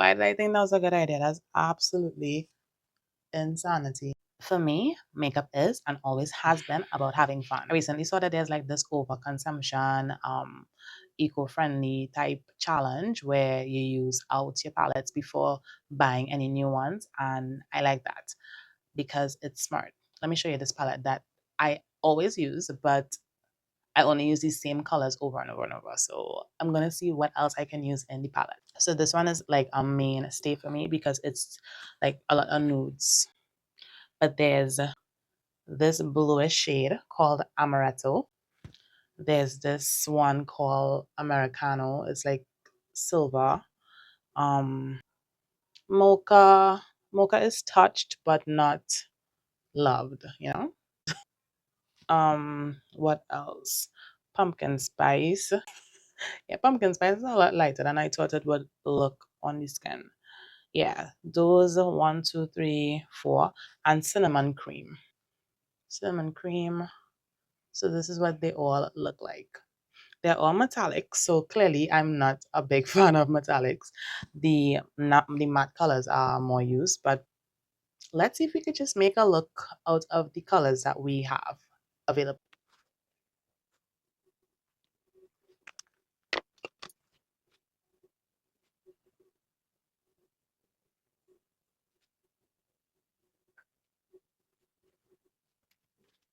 Why did I think that was a good idea? That's absolutely insanity. For me, makeup is and always has been about having fun. I recently saw that there's like this overconsumption, eco-friendly type challenge where you use out your palettes before buying any new ones. And I like that because it's smart. Let me show you this palette that I always use, but I only use these same colors over and over and over. So I'm gonna see what else I can use in the palette. So this one is like a mainstay for me because it's like a lot of nudes. But there's this bluish shade called Amaretto. There's this one called Americano. It's like silver. Um, Mocha. Mocha is touched but not loved, you know? What else? Pumpkin spice. Yeah, pumpkin spice is a lot lighter than I thought it would look on the skin. Yeah, those are 1, 2, 3, 4, and cinnamon cream. Cinnamon cream. So this is what they all look like. They're all metallic, so clearly I'm not a big fan of metallics. The matte colors are more used, but let's see if we could just make a look out of the colors that we have available.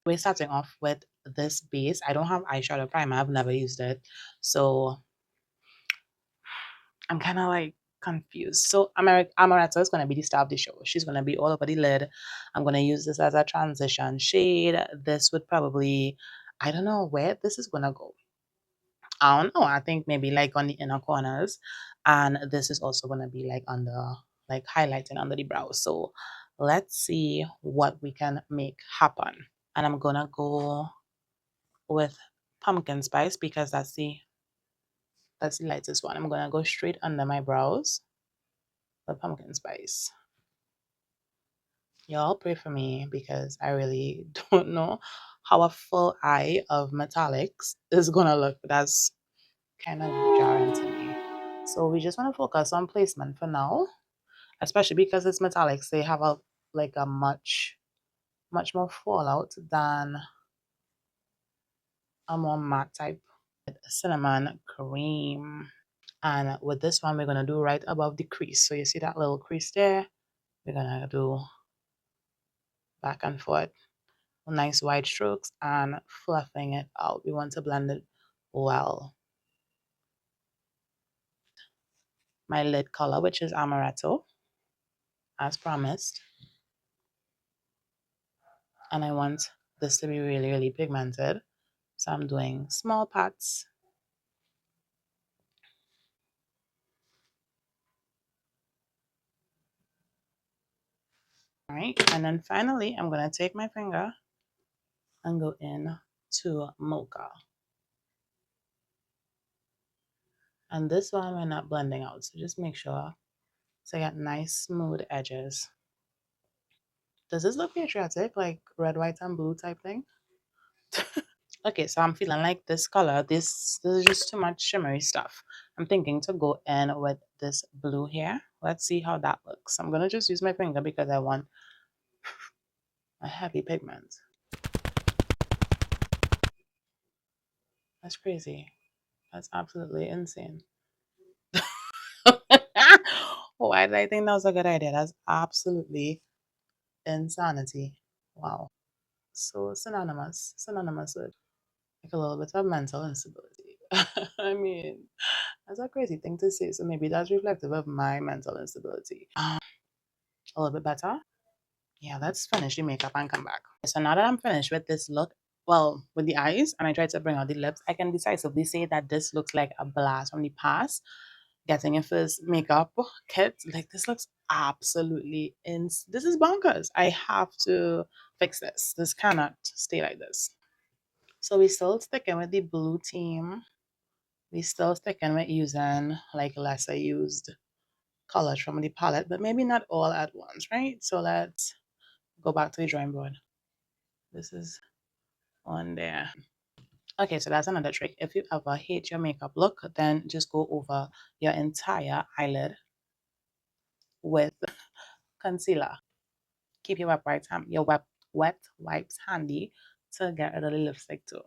We're starting off with this base. I don't have eyeshadow primer. I've never used it, so I'm kind of like confused. So Amaretto is going to be the star of the show. She's going to be all over the lid. I'm going to use this as a transition shade. This would probably, I don't know where this is going to go. I don't know. I think maybe like on the inner corners. And this is also going to be like under, like highlighting under the brows. So let's see what we can make happen. And I'm going to go with pumpkin spice because that's the lightest one. I'm going to go straight under my brows. The pumpkin spice. Y'all pray for me because I really don't know how a full eye of metallics is gonna look. That's kind of jarring to me. So we just want to focus on placement for now, especially because it's metallics. They have a like a much more fallout than a more matte type. Cinnamon cream. And with this one, we're gonna do right above the crease. So you see that little crease there? We're gonna do back and forth, nice wide strokes, and fluffing it out. We want to blend it well. My lid color, which is Amaretto, as promised. And I want this to be really, really pigmented. So I'm doing small pats. All right, and then finally, I'm gonna take my finger and go in to Mocha. And this one we're not blending out, so just make sure so I got nice smooth edges. Does this look patriotic, like red, white, and blue type thing? Okay, so I'm feeling like this color, this is just too much shimmery stuff. I'm thinking to go in with this blue here. Let's see how that looks. I'm gonna just use my finger because I want a heavy pigment. That's crazy. That's absolutely insane. Why did I think that was a good idea? That's absolutely insanity. Wow. So synonymous with like a little bit of mental instability. I mean, that's a crazy thing to say. So maybe that's reflective of my mental instability. A little bit better. Yeah, let's finish the makeup and come back. So now that I'm finished with this look, well, with the eyes, and I tried to bring out the lips, I can decisively say that this looks like a blast from the past. Getting your first makeup kit, like this looks absolutely this is bonkers. I have to fix this. This cannot stay like this. So we still sticking with the blue team. We still sticking with using like lesser used colors from the palette, but maybe not all at once, right? So let's go back to the drawing board. This is on there. Okay, so that's another trick. If you ever hate your makeup look, then just go over your entire eyelid with concealer. Keep your wet wipes handy to get rid of the lipstick too.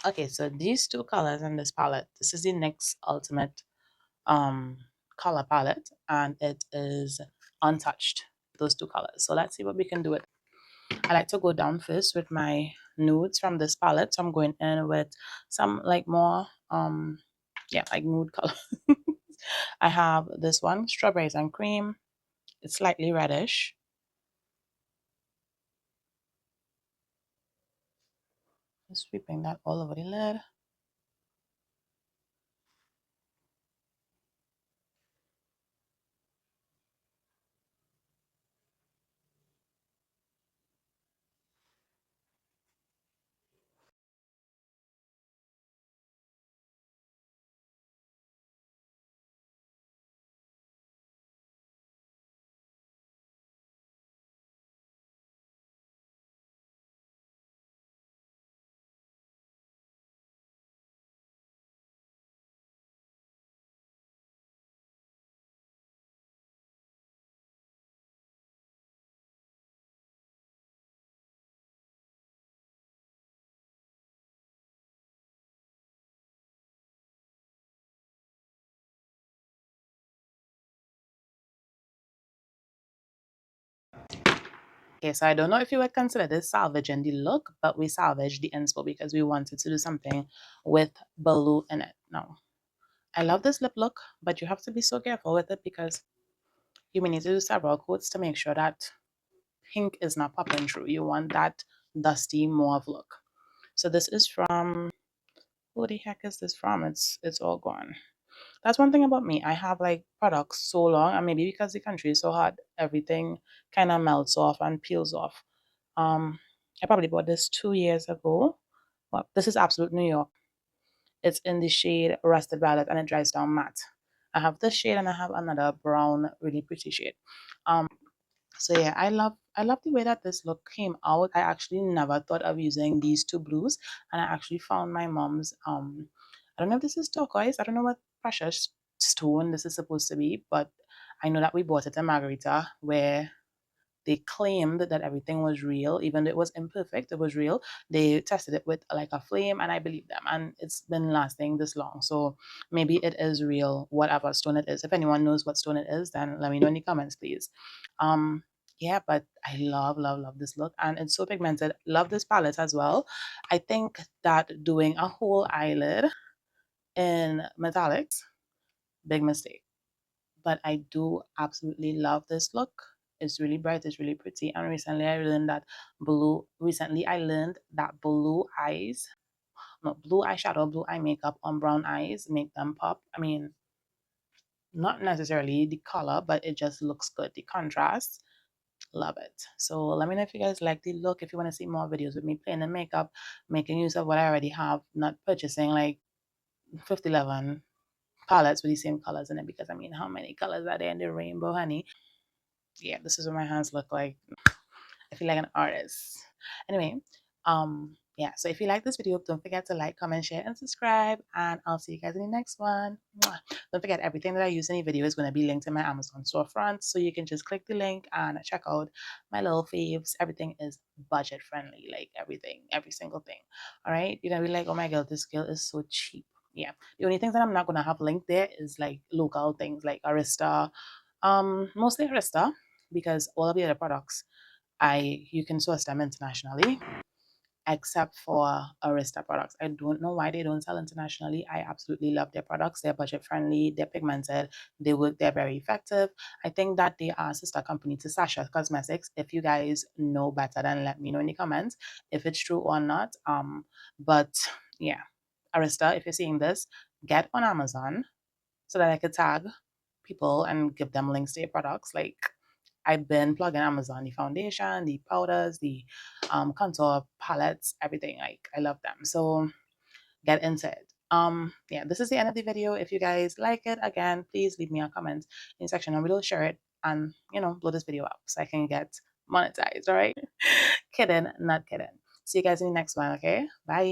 Okay, so these two colors in this palette, this is the NYX Ultimate um color palette, and it is untouched, those two colors. So let's see what we can do with. I like to go down first with my nudes from this palette. So I'm going in with some like more yeah, like nude color. I have this one, strawberries and cream. It's slightly reddish. Just sweeping that all over the lid. Okay, so I don't know if you would consider this salvaging the look, but we salvaged the inspo because we wanted to do something with blue in it. Now, I love this lip look, but you have to be so careful with it because you may need to do several coats to make sure that pink is not popping through. You want that dusty mauve look. So this is from, who the heck is this from? It's all gone. That's one thing about me. I have like products so long, and maybe because the country is so hot, everything kind of melts off and peels off. I probably bought this 2 years ago. Well, this is Absolute New York. It's in the shade Rusted Violet, and it dries down matte. I have this shade and I have another brown, really pretty shade. Um, so yeah, I love the way that this look came out. I actually never thought of using these two blues, and I actually found my mom's I don't know if this is turquoise. I don't know what precious stone this is supposed to be, but I know that we bought it in Margarita where they claimed that everything was real, even though it was imperfect, it was real. They tested it with like a flame, and I believe them, and it's been lasting this long. So maybe it is real, whatever stone it is. If anyone knows what stone it is, then let me know in the comments, please. Um, yeah, but I love, love, love this look, and it's so pigmented. Love this palette as well. I think that doing a whole eyelid in metallics, big mistake, but I do absolutely love this look. It's really bright, it's really pretty. And recently I learned that blue eyes, no, blue eyeshadow, blue eye makeup on brown eyes make them pop. I mean, not necessarily the color, but it just looks good. The contrast, love it. So let me know if you guys like the look. If you want to see more videos with me playing the makeup, making use of what I already have, not purchasing like 5011 palettes with the same colors in it, because I mean, how many colors are there in the rainbow, honey? Yeah, this is what my hands look like. I feel like an artist. Anyway, yeah, so if you like this video, don't forget to like, comment, share, and subscribe, and I'll see you guys in the next one. Mwah. Don't forget, everything that I use in the video is going to be linked in my Amazon storefront, so you can just click the link and check out my little faves. Everything is budget friendly, like everything, every single thing. All right, you're gonna be like, oh my god, this girl is so cheap. Yeah, the only things that I'm not gonna have linked there is like local things like Arista, mostly Arista, because all of the other products you can source them internationally, except for Arista products. I don't know why they don't sell internationally. I absolutely love their products. They're budget friendly, they're pigmented, they work, they're very effective. I think that they are a sister company to Sasha Cosmetics. If you guys know better, then let me know in the comments if it's true or not. But yeah, Arista, if you're seeing this, get on Amazon so that I could tag people and give them links to your products. Like, I've been plugging Amazon, the foundation, the powders, the contour palettes, everything. Like, I love them. So get into it. Yeah, this is the end of the video. If you guys like it, again, please leave me a comment in the section and we'll share it and, you know, blow this video up so I can get monetized. All right. Kidding, not kidding. See you guys in the next one. Okay. Bye.